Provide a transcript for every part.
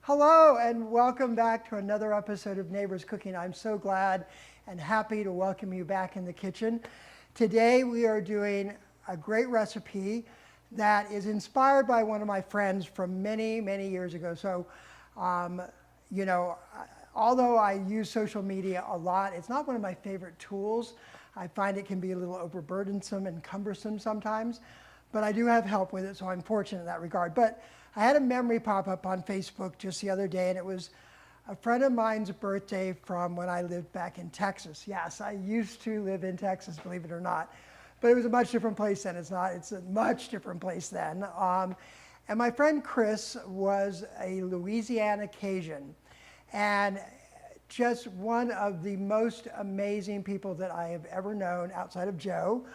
Hello and welcome back to another episode of Neighbors Cooking. I'm so glad and happy to welcome you back in the kitchen. Today we are doing a great recipe that is inspired by one of my friends from many, many years ago. So, you know, although I use social media a lot, it's not one of my favorite tools. I find it can be a little overburdensome and cumbersome sometimes, but I do have help with it, so I'm fortunate in that regard. But I had a memory pop up on Facebook just the other day, and it was a friend of mine's birthday from when I lived back in Texas. Yes, I used to live in Texas, believe it or not, but it was a much different place then. It's a much different place then. And my friend Chris was a Louisiana Cajun, and just one of the most amazing people that I have ever known outside of Joe.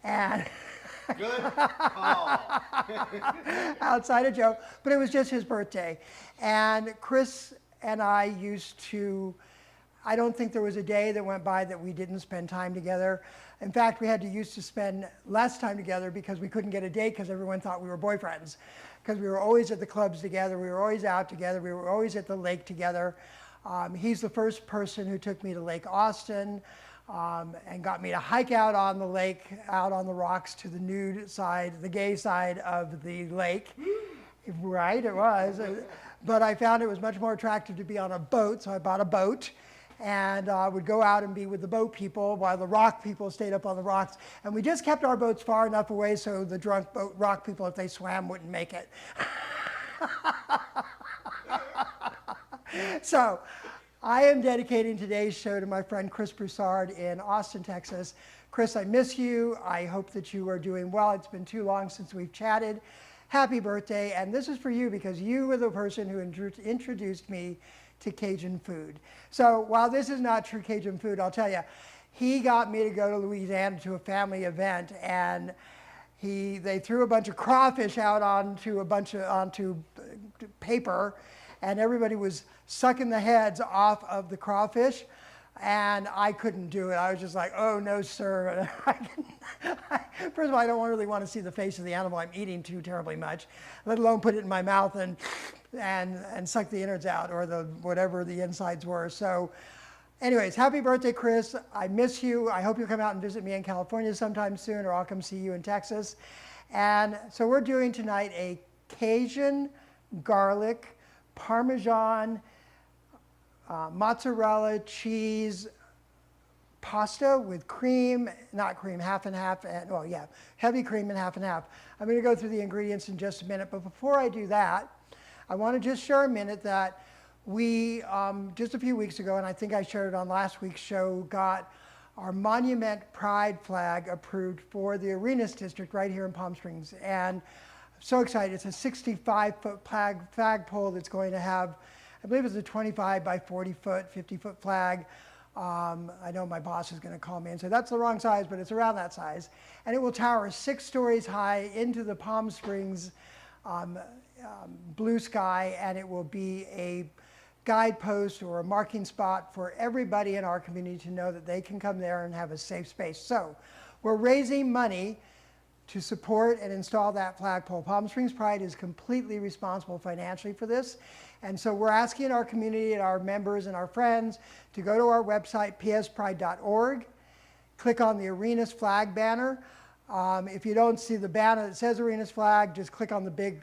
And Good call. outside of Joe, but it was just his birthday. And Chris and I used to, I don't think there was a day that went by that we didn't spend time together. In fact, we had to used to spend less time together because we couldn't get a date because everyone thought we were boyfriends. Because we were always at the clubs together, we were always out together, we were always at the lake together. He's the first person who took me to Lake Austin. And got me to hike out on the lake, out on the rocks to the nude side, the gay side of the lake. Right, it was. But I found it was much more attractive to be on a boat, so I bought a boat and would go out and be with the boat people while the rock people stayed up on the rocks. And we just kept our boats far enough away so the drunk rock people, if they swam, wouldn't make it. So, I am dedicating today's show to my friend Chris Broussard in Austin, Texas. Chris, I miss you. I hope that you are doing well. It's been too long since we've chatted. Happy birthday. And this is for you because you were the person who introduced me to Cajun food. So while this is not true Cajun food, I'll tell you, he got me to go to Louisiana to a family event, and they threw a bunch of crawfish out onto paper, and everybody was sucking the heads off of the crawfish, and I couldn't do it. I was just like, oh no, sir. First of all, I don't really want to see the face of the animal I'm eating too terribly much, let alone put it in my mouth and suck the innards out, or whatever the insides were. So anyways, happy birthday, Chris. I miss you. I hope you'll come out and visit me in California sometime soon, or I'll come see you in Texas. And so we're doing tonight a Cajun garlic Parmesan, mozzarella, cheese, pasta with cream, not cream, half and half, and well, yeah, heavy cream and half and half. I'm going to go through the ingredients in just a minute, but before I do that, I want to just share a minute that we, just a few weeks ago, and I think I shared it on last week's show, got our Monument Pride flag approved for the Arenas District right here in Palm Springs. And so excited. It's a 65-foot flagpole that's going to have, I believe it's a 25 by 40 foot, 50-foot flag. I know my boss is going to call me and say, that's the wrong size, but it's around that size. And it will tower 6 stories high into the Palm Springs blue sky, and it will be a guidepost or a marking spot for everybody in our community to know that they can come there and have a safe space. So we're raising money to support and install that flagpole. Palm Springs Pride is completely responsible financially for this. And so we're asking our community and our members and our friends to go to our website, tbsp.org, click on the Arenas flag banner. If you don't see the banner that says Arenas flag, just click on the big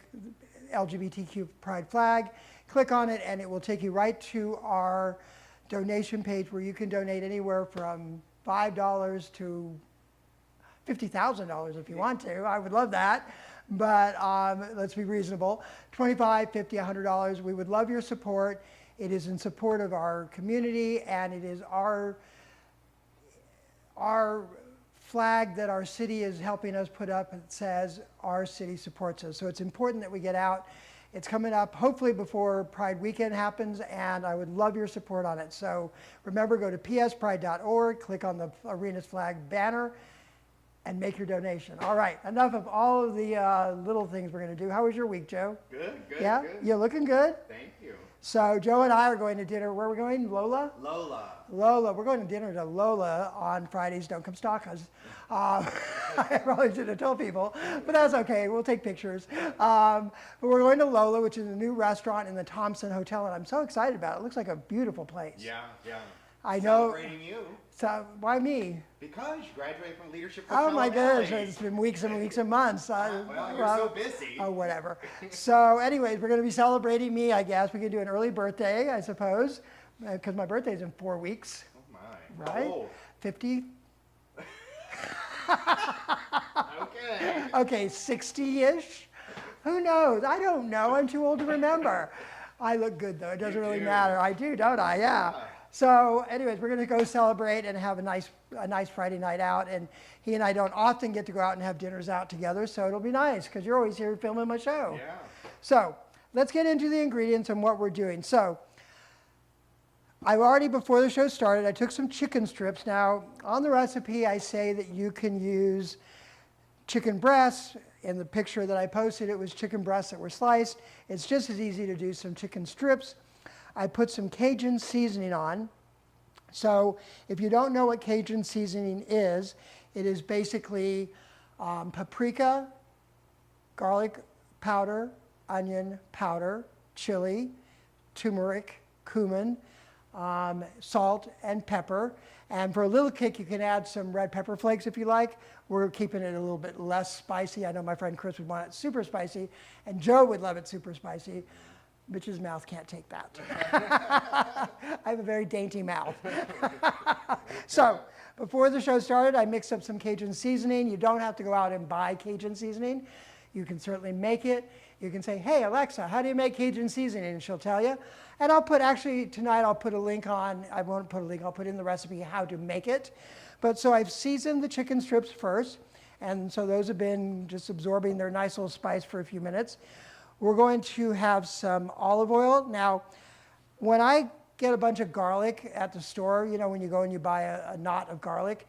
LGBTQ Pride flag, click on it, and it will take you right to our donation page where you can donate anywhere from $5 to $50,000 if you want to. I would love that, but let's be reasonable. $25, $50, $100. We would love your support. It is in support of our community, and it is our flag that our city is helping us put up that says our city supports us. So it's important that we get out. It's coming up hopefully before Pride Weekend happens, and I would love your support on it. So remember, go to pspride.org, click on the Arenas flag banner, and make your donation. All right, enough of all of the little things we're going to do. How was your week, Joe? Good, Yeah? good. You looking good? Thank you. So Joe and I are going to dinner. Where are we going? Lola? Lola. Lola. We're going to dinner to Lola on Fridays. Don't come stalk us. I probably should have told people, but that's okay. We'll take pictures. But we're going to Lola, which is a new restaurant in the Thompson Hotel, and I'm so excited about it. It looks like a beautiful place. Yeah. I know. Celebrating you. So why me? Because you graduated from leadership. Oh my Valley. goodness, it's been weeks and weeks and months. Well, you're so busy. Oh, whatever. So anyways, we're going to be celebrating me, I guess. We can do an early birthday, I suppose, because my birthday's in 4 weeks. Oh my. Right? Oh. 50? Okay. Okay, 60-ish? Who knows? I don't know. I'm too old to remember. I look good, though. It doesn't really matter. I do, don't I? Yeah. So anyways, we're going to go celebrate and have a nice Friday night out. And he and I don't often get to go out and have dinners out together, so it'll be nice because you're always here filming my show. Yeah. So let's get into the ingredients and what we're doing. So I've already, before the show started, I took some chicken strips. Now, on the recipe, I say that you can use chicken breasts. In the picture that I posted, it was chicken breasts that were sliced. It's just as easy to do some chicken strips. I put some Cajun seasoning on. So if you don't know what Cajun seasoning is, it is basically paprika, garlic powder, onion powder, chili, turmeric, cumin, salt, and pepper. And for a little kick, you can add some red pepper flakes if you like. We're keeping it a little bit less spicy. I know my friend Chris would want it super spicy, and Joe would love it super spicy. Mitch's mouth can't take that. I have a very dainty mouth. So before the show started, I mixed up some Cajun seasoning. You don't have to go out and buy Cajun seasoning. You can certainly make it. You can say, hey, Alexa, how do you make Cajun seasoning? And she'll tell you. And I'll put, actually, tonight I'll put a link on, I won't put a link, I'll put in the recipe how to make it. But so I've seasoned the chicken strips first. And so those have been just absorbing their nice little spice for a few minutes. We're going to have some olive oil. Now, when I get a bunch of garlic at the store, you know, when you go and you buy a knot of garlic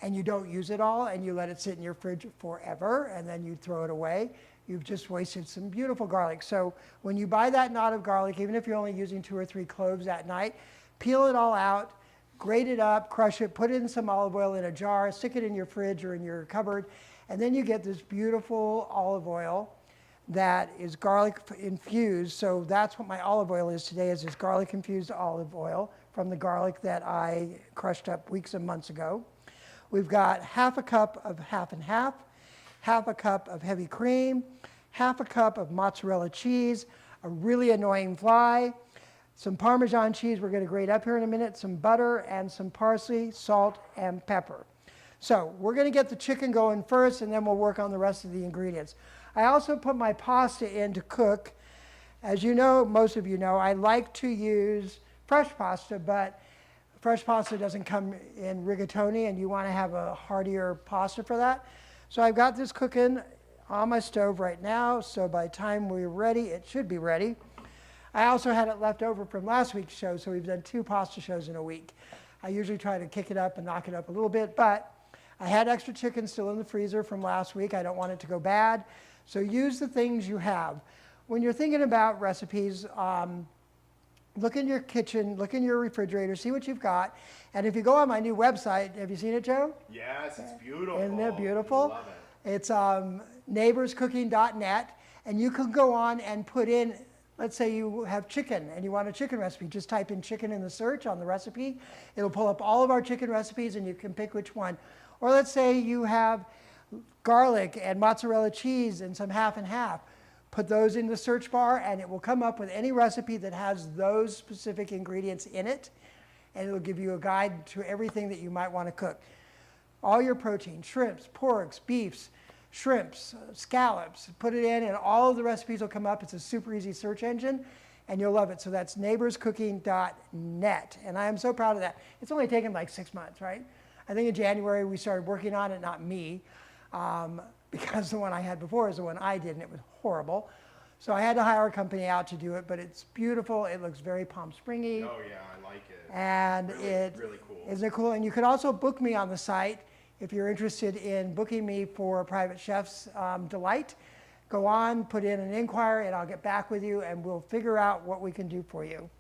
and you don't use it all and you let it sit in your fridge forever and then you throw it away, you've just wasted some beautiful garlic. So when you buy that knot of garlic, even if you're only using 2 or 3 cloves that night, peel it all out, grate it up, crush it, put it in some olive oil in a jar, stick it in your fridge or in your cupboard, and then you get this beautiful olive oil that is garlic infused. So that's what my olive oil is today, is this garlic infused olive oil from the garlic that I crushed up weeks and months ago. We've got half a cup of half and half a cup of heavy cream, half a cup of mozzarella cheese, a really annoying fly, some Parmesan cheese we're going to grate up here in a minute, some butter, and some parsley, salt, and pepper. So we're going to get the chicken going first, and then we'll work on the rest of the ingredients. I also put my pasta in to cook. As you know, most of you know, I like to use fresh pasta, but fresh pasta doesn't come in rigatoni, and you want to have a heartier pasta for that. So I've got this cooking on my stove right now, so by the time we're ready, it should be ready. I also had it left over from last week's show, so we've done 2 pasta shows in a week. I usually try to kick it up and knock it up a little bit, but I had extra chicken still in the freezer from last week. I don't want it to go bad. So use the things you have. When you're thinking about recipes, look in your kitchen, look in your refrigerator, see what you've got. And if you go on my new website, have you seen it, Joe? Yes, it's beautiful. Isn't it beautiful? Love it. It's neighborscooking.net, and you can go on and put in, let's say you have chicken and you want a chicken recipe. Just type in chicken in the search on the recipe. It'll pull up all of our chicken recipes and you can pick which one. Or let's say you have garlic and mozzarella cheese and some half and half. Put those in the search bar and it will come up with any recipe that has those specific ingredients in it, and it'll give you a guide to everything that you might want to cook. All your protein, shrimps, porks, beefs, shrimps, scallops, put it in and all of the recipes will come up. It's a super easy search engine and you'll love it. So that's neighborscooking.net, and I am so proud of that. It's only taken like 6 months, right? I think in January we started working on it, not me, because the one I had before is the one I did and it was horrible. So I had to hire a company out to do it, but it's beautiful. It looks very Palm Springy. Oh yeah, I like it. And really cool. Isn't it cool? And you can also book me on the site if you're interested in booking me for Private Chef's Delight. go on, put in an inquiry, and I'll get back with you, and we'll figure out what we can do for you.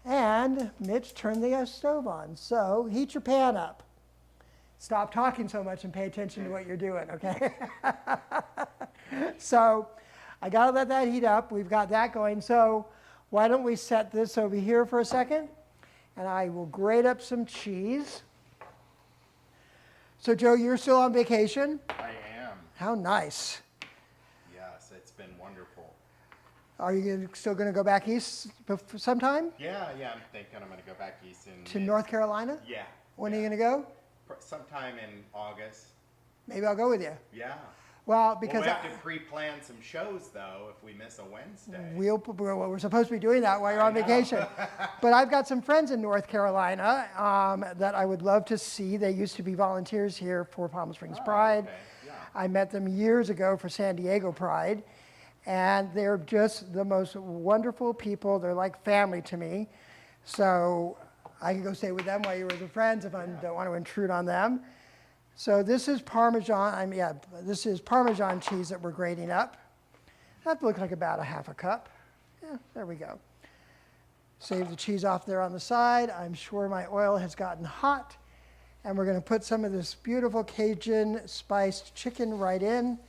And Mitch, turn the stove on. So heat your pan up. Stop talking so much and pay attention to what you're doing, okay? So I gotta let that heat up. We've got that going. So why don't we set this over here for a second? And I will grate up some cheese. So Joe, you're still on vacation? I am. How nice. Yes, it's been wonderful. Are you still going to go back east sometime? Yeah, I'm thinking I'm going to go back east To North Carolina? Yeah. When are you going to go? Sometime in August. Maybe I'll go with you. Yeah. Well, because we have to pre-plan some shows though if we miss a Wednesday. we're supposed to be doing that while you're on vacation. But I've got some friends in North Carolina that I would love to see. They used to be volunteers here for Palm Springs Pride. Okay. Yeah. I met them years ago for San Diego Pride. And they're just the most wonderful people. They're like family to me. So I can go stay with them while you're with the friends if I don't want to intrude on them. So this is Parmesan, this is Parmesan cheese that we're grating up. That looks like about a half a cup. Yeah, there we go. Save the cheese off there on the side. I'm sure my oil has gotten hot. And we're going to put some of this beautiful Cajun spiced chicken right in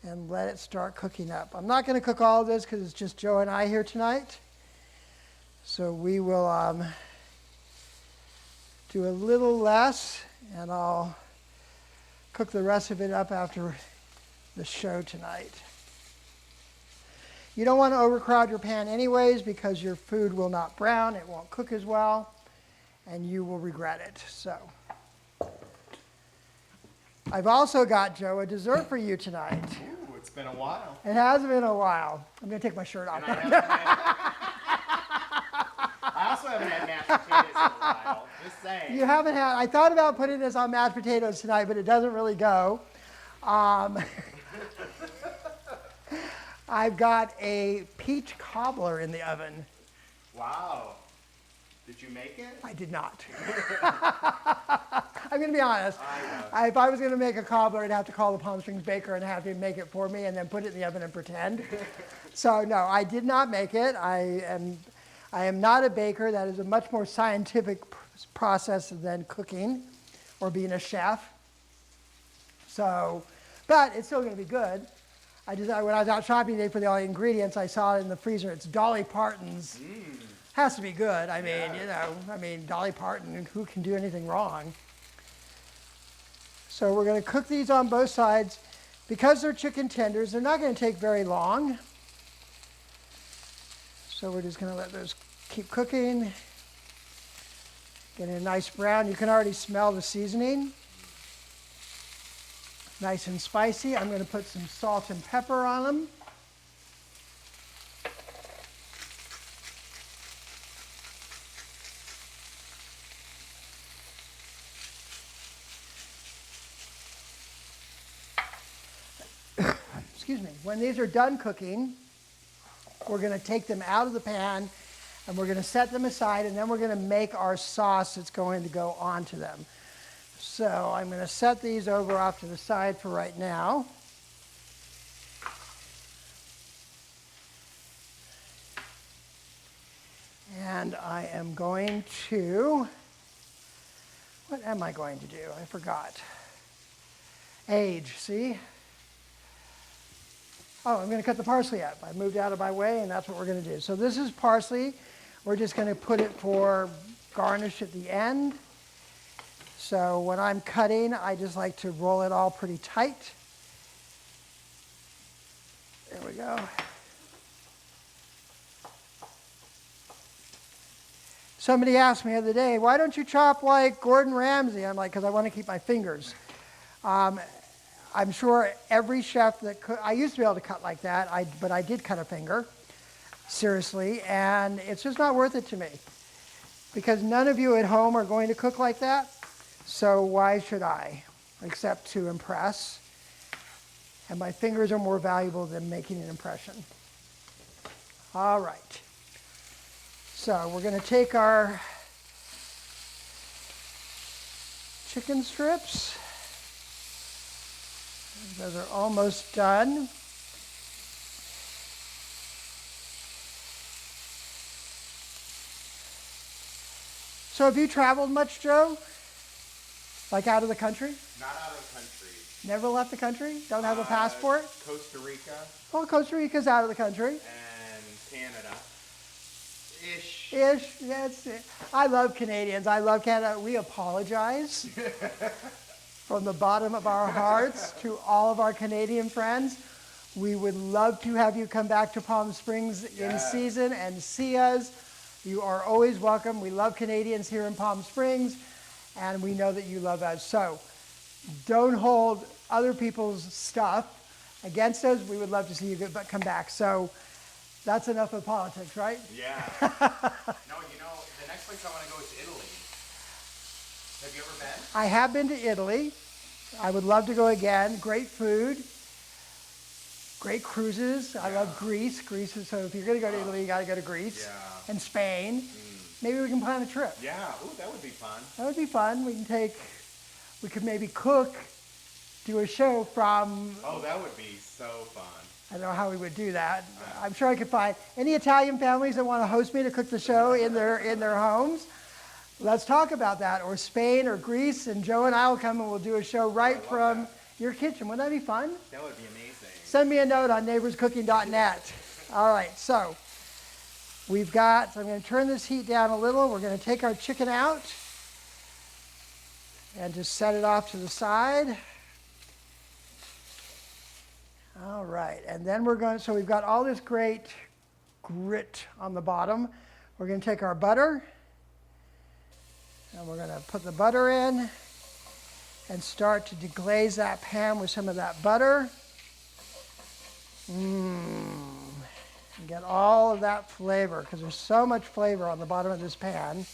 and let it start cooking up. I'm not going to cook all of this because it's just Joe and I here tonight. So we will do a little less, and I'll cook the rest of it up after the show tonight. You don't want to overcrowd your pan anyways because your food will not brown, it won't cook as well, and you will regret it. So I've also got, Joe, a dessert for you tonight. Ooh, it's been a while. It has been a while. I'm going to take my shirt off. I also haven't had mashed potatoes in a while. Just saying. You haven't had, I thought about putting this on mashed potatoes tonight, but it doesn't really go. I've got a peach cobbler in the oven. Wow. Did you make it? I did not. I'm going to be honest. I know. If I was going to make a cobbler, I'd have to call the Palm Springs baker and have him make it for me and then put it in the oven and pretend. So no, I did not make it. I am not a baker. That is a much more scientific process than cooking or being a chef. So, but it's still going to be good. When I was out shopping today for the all ingredients, I saw it in the freezer. It's Dolly Parton's. Has to be good. I mean, Dolly Parton, who can do anything wrong? So we're going to cook these on both sides. Because they're chicken tenders, they're not going to take very long. So we're just going to let those keep cooking. Getting a nice brown. You can already smell the seasoning. Nice and spicy. I'm going to put some salt and pepper on them. Excuse me. When these are done cooking, we're going to take them out of the pan and we're going to set them aside, and then we're going to make our sauce that's going to go onto them. So I'm going to set these over off to the side for right now. And I am going to, what am I going to do? I forgot. Age, see? Oh, I'm going to cut the parsley up. I moved out of my way, and that's what we're going to do. So this is parsley. We're just going to put it for garnish at the end. So when I'm cutting, I just like to roll it all pretty tight. There we go. Somebody asked me the other day, why don't you chop like Gordon Ramsay? I'm like, because I want to keep my fingers. I'm sure every chef that I used to be able to cut like that, but I did cut a finger, seriously, and it's just not worth it to me. Because none of you at home are going to cook like that, so why should I, except to impress? And my fingers are more valuable than making an impression. All right. So we're going to take our chicken strips. Those are almost done. So have you traveled much, Joe? Like out of the country? Not out of the country. Never left the country? Don't have a passport? Costa Rica Well, Costa Rica's out of the country. and Canada. Ish. Ish, yes. I love Canadians. I love Canada. We apologize from the bottom of our hearts to all of our Canadian friends. We would love to have you come back to Palm Springs in season and see us. You are always welcome. We love Canadians here in Palm Springs, and we know that you love us. So don't hold other people's stuff against us. We would love to see you come back. So that's enough of politics, right? Yeah. No, the next place I want to go is Italy. Have you ever been? I have been to Italy. I would love to go again. Great food, great cruises. I love Greece. Greece is, so if you're going to go to Italy, you got to go to Greece and Spain. Maybe we can plan a trip. Yeah. Ooh, that would be fun. That would be fun. We could maybe cook, do a show from. Oh, that would be so fun. I don't know how we would do that. I'm sure I could find any Italian families that want to host me to cook the show in their homes. Let's talk about that. Or Spain or Greece, and Joe and I will come and we'll do a show right from your kitchen. Wouldn't that be fun? That would be amazing. Send me a note on neighborscooking.net. All right, so I'm going to turn this heat down a little. We're going to take our chicken out and just set it off to the side. All right, and then so we've got all this great grit on the bottom. We're going to take our butter, and we're going to put the butter in and start to deglaze that pan with some of that butter. And get all of that flavor, because there's so much flavor on the bottom of this pan.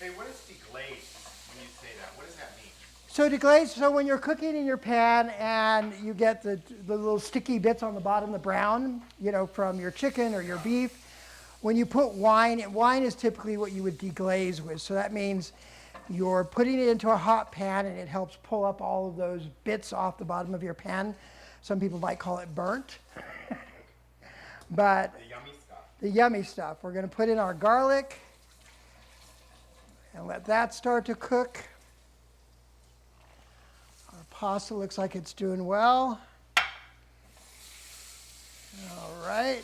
Hey, what is deglaze when you say that? What does that mean? So deglaze, so when you're cooking in your pan and you get the little sticky bits on the bottom, the brown, from your chicken or your beef, when you put wine is typically what you would deglaze with. So that means you're putting it into a hot pan and it helps pull up all of those bits off the bottom of your pan. Some people might call it burnt. But The yummy stuff. The yummy stuff. We're going to put in our garlic and let that start to cook. Our pasta looks like it's doing well. All right.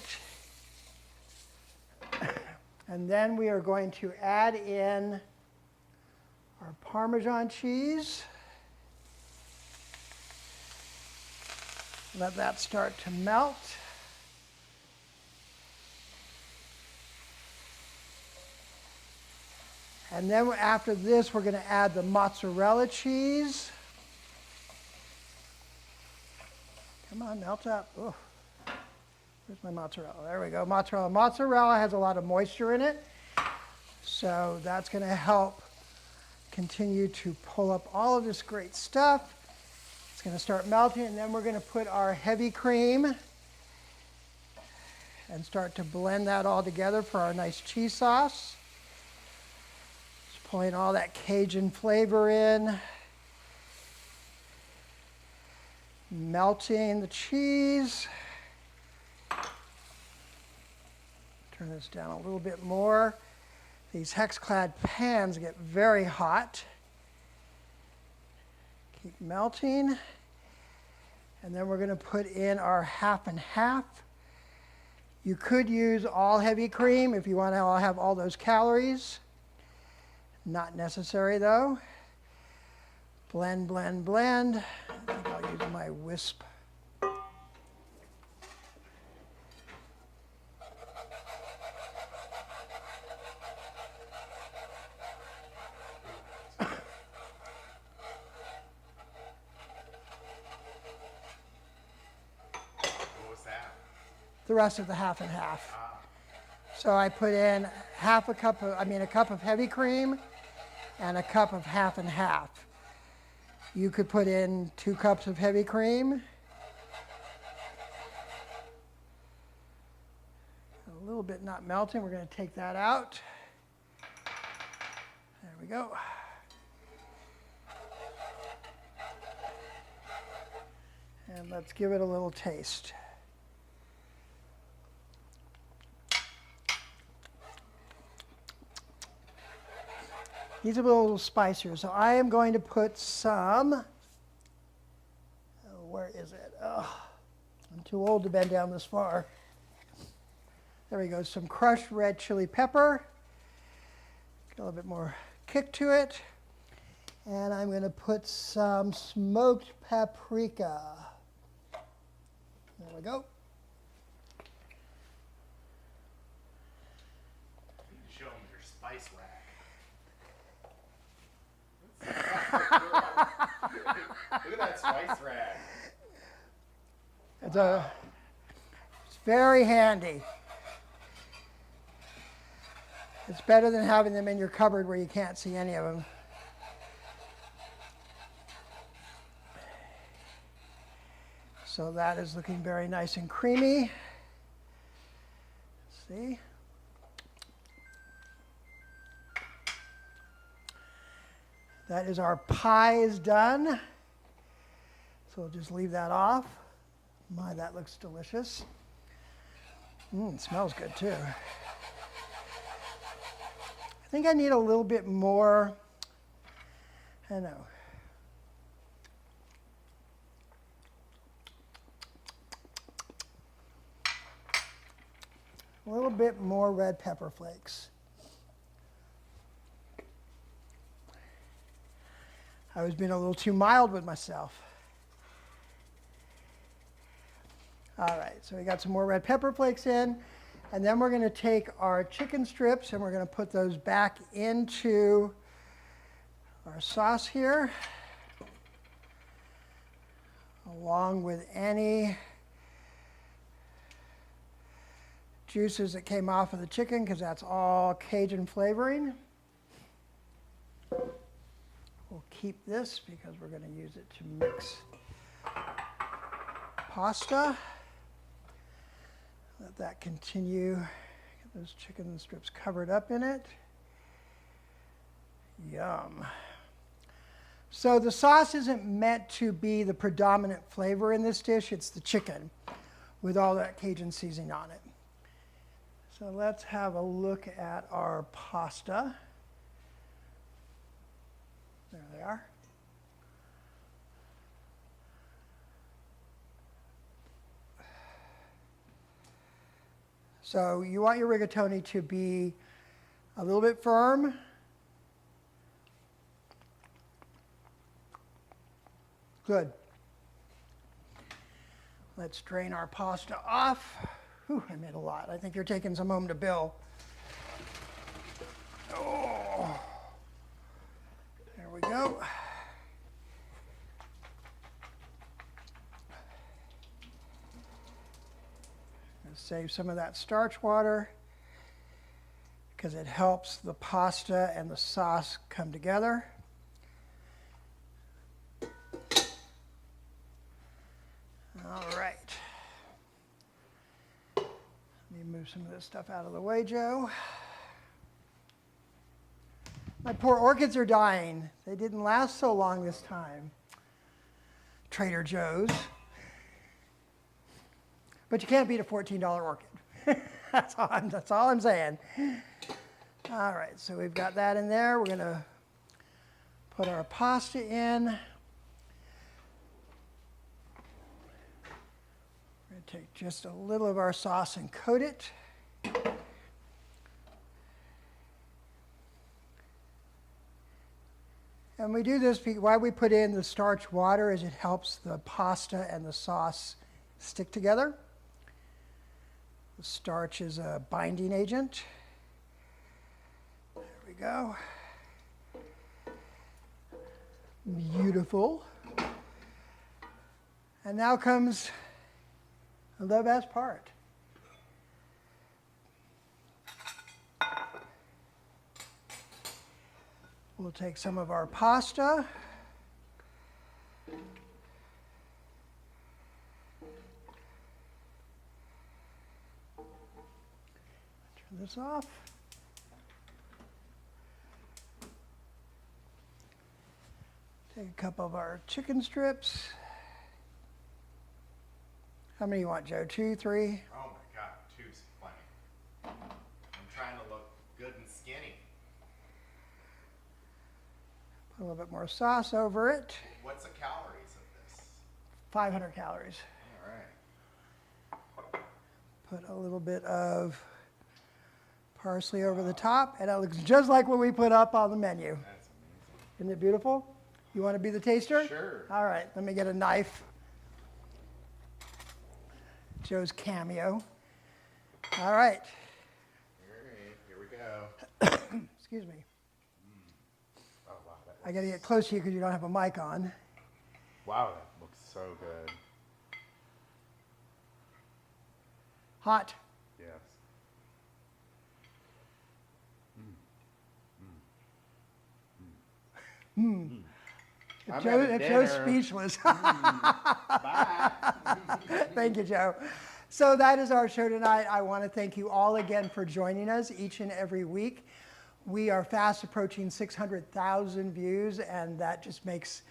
And then we are going to add in our Parmesan cheese. Let that start to melt. And then after this, we're going to add the mozzarella cheese. Come on, melt up. Oh, where's my mozzarella? There we go, mozzarella. Mozzarella has a lot of moisture in it, so that's going to help continue to pull up all of this great stuff. It's going to start melting, and then we're going to put our heavy cream and start to blend that all together for our nice cheese sauce. Pulling all that Cajun flavor in, melting the cheese. Turn this down a little bit more. These hex-clad pans get very hot. Keep melting. And then we're going to put in our half and half. You could use all heavy cream if you want to have all those calories. Not necessary though. Blend, blend, blend. I think I'll use my whisk. What was that? The rest of the half and half. So I put in a cup of heavy cream and a cup of half and half. You could put in 2 cups of heavy cream. A little bit not melting. We're going to take that out. There we go. And let's give it a little taste. These are a little spicier. So I am going to put some, where is it? Oh, I'm too old to bend down this far. There we go, some crushed red chili pepper. Get a little bit more kick to it. And I'm going to put some smoked paprika. There we go. Show them your spice rack. Look at that spice rack. It's very handy. It's better than having them in your cupboard where you can't see any of them. So that is looking very nice and creamy. See? That is our pies done. So we'll just leave that off. My, that looks delicious. It smells good too. I think I need a little bit more, I don't know. A little bit more red pepper flakes. I was being a little too mild with myself. All right, so we got some more red pepper flakes in, and then we're going to take our chicken strips and we're going to put those back into our sauce here, along with any juices that came off of the chicken, because that's all Cajun flavoring. We'll keep this because we're going to use it to mix pasta. Let that continue. Get those chicken strips covered up in it. Yum. So the sauce isn't meant to be the predominant flavor in this dish. It's the chicken with all that Cajun seasoning on it. So let's have a look at our pasta. There they are. So you want your rigatoni to be a little bit firm. Good. Let's drain our pasta off. Whew, I made a lot. I think you're taking some home to Bill. Oh, there we go. Save some of that starch water because it helps the pasta and the sauce come together. All right. Let me move some of this stuff out of the way, Joe. My poor orchids are dying. They didn't last so long this time. Trader Joe's. But you can't beat a $14 orchid. That's all I'm saying. All right, so we've got that in there. We're going to put our pasta in. We're going to take just a little of our sauce and coat it. And we do this, why we put in the starch water is it helps the pasta and the sauce stick together. The starch is a binding agent. There we go. Beautiful. And now comes the best part. We'll take some of our pasta. Turn this off. Take a couple of our chicken strips. How many you want, Joe? 2, 3? Oh my God, 2's plenty. I'm trying to look good and skinny. A little bit more sauce over it. What's the calories of this? 500 calories. All right. Put a little bit of parsley over the top, and it looks just like what we put up on the menu. That's amazing. Isn't it beautiful? You want to be the taster? Sure. All right, let me get a knife. Joe's cameo. All right. All right, here we go. Excuse me. Oh, wow. I got to get close to you because you don't have a mic on. Wow, that looks so good. Hot. Yes. If Joe's speechless. Bye. Thank you, Joe. So that is our show tonight. I want to thank you all again for joining us each and every week. We are fast approaching 600,000 views, and that just makes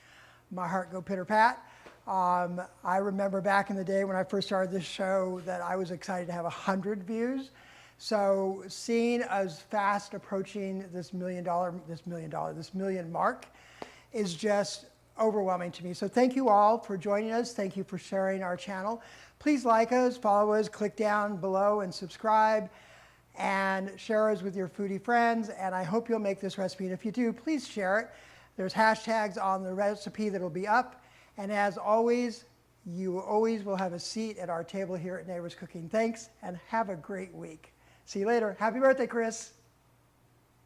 my heart go pitter-pat. I remember back in the day when I first started this show that I was excited to have 100 views. So seeing us fast approaching this million mark is just overwhelming to me. So thank you all for joining us. Thank you for sharing our channel. Please like us, follow us, click down below and subscribe, and share us with your foodie friends. And I hope you'll make this recipe. And if you do, please share it. There's hashtags on the recipe that'll be up. And as always, you always will have a seat at our table here at Neighbors Cooking. Thanks, and have a great week. See you later. Happy birthday, Chris.